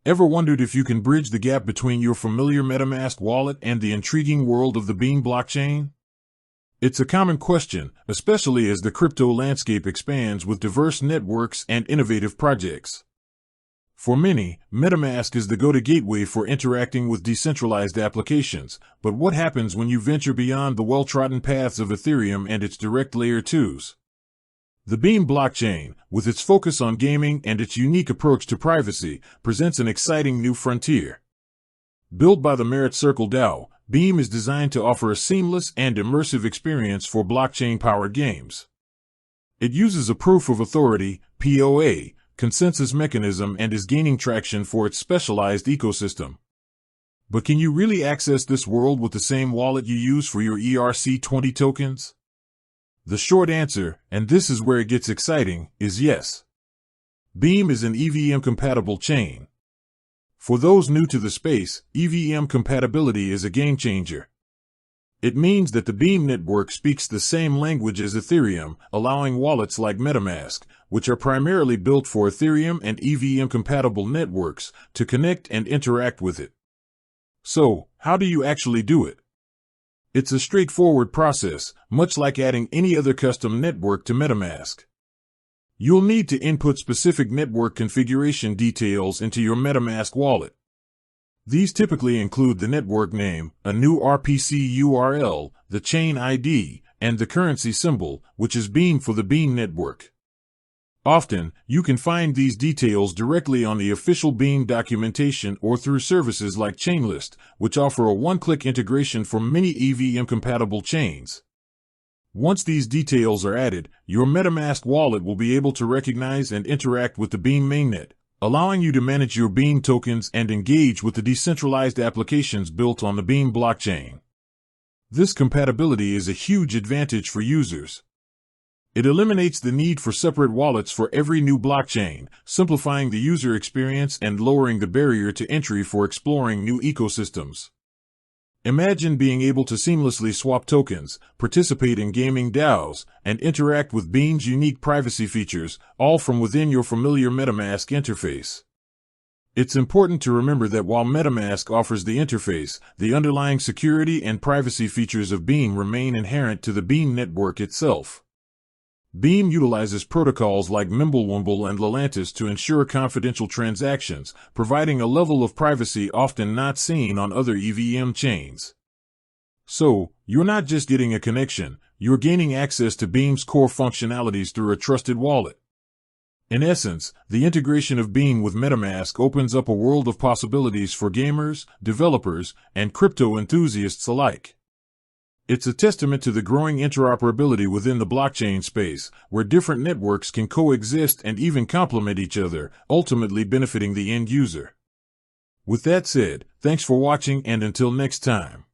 Ever wondered if you can bridge the gap between your familiar MetaMask wallet and the intriguing world of the Beam blockchain? It's a common question, especially as the crypto landscape expands with diverse networks and innovative projects. For many, MetaMask is the go-to gateway for interacting with decentralized applications, but what happens when you venture beyond the well-trodden paths of Ethereum and its direct Layer 2s? The Beam blockchain, with its focus on gaming and its unique approach to privacy, presents an exciting new frontier. Built by the Merit Circle DAO, Beam is designed to offer a seamless and immersive experience for blockchain-powered games. It uses a proof of authority (POA) consensus mechanism and is gaining traction for its specialized ecosystem. But can you really access this world with the same wallet you use for your ERC20 tokens? The short answer, and this is where it gets exciting, is yes. Beam is an EVM-compatible chain. For those new to the space, EVM compatibility is a game-changer. It means that the Beam network speaks the same language as Ethereum, allowing wallets like MetaMask, which are primarily built for Ethereum and EVM-compatible networks, to connect and interact with it. So, how do you actually do it? It's a straightforward process, much like adding any other custom network to MetaMask. You'll need to input specific network configuration details into your MetaMask wallet. These typically include the network name, a new RPC URL, the chain ID, and the currency symbol, which is Beam for the Beam network. Often, you can find these details directly on the official Beam documentation or through services like Chainlist, which offer a one-click integration for many EVM-compatible chains. Once these details are added, your MetaMask wallet will be able to recognize and interact with the Beam mainnet, allowing you to manage your Beam tokens and engage with the decentralized applications built on the Beam blockchain. This compatibility is a huge advantage for users. It eliminates the need for separate wallets for every new blockchain, simplifying the user experience and lowering the barrier to entry for exploring new ecosystems. Imagine being able to seamlessly swap tokens, participate in gaming DAOs, and interact with Beam's unique privacy features, all from within your familiar MetaMask interface. It's important to remember that while MetaMask offers the interface, the underlying security and privacy features of Beam remain inherent to the Beam network itself. Beam utilizes protocols like Mimblewimble and Lelantus to ensure confidential transactions, providing a level of privacy often not seen on other EVM chains. So, you're not just getting a connection, you're gaining access to Beam's core functionalities through a trusted wallet. In essence, the integration of Beam with MetaMask opens up a world of possibilities for gamers, developers, and crypto enthusiasts alike. It's a testament to the growing interoperability within the blockchain space, where different networks can coexist and even complement each other, ultimately benefiting the end user. With that said, thanks for watching and until next time.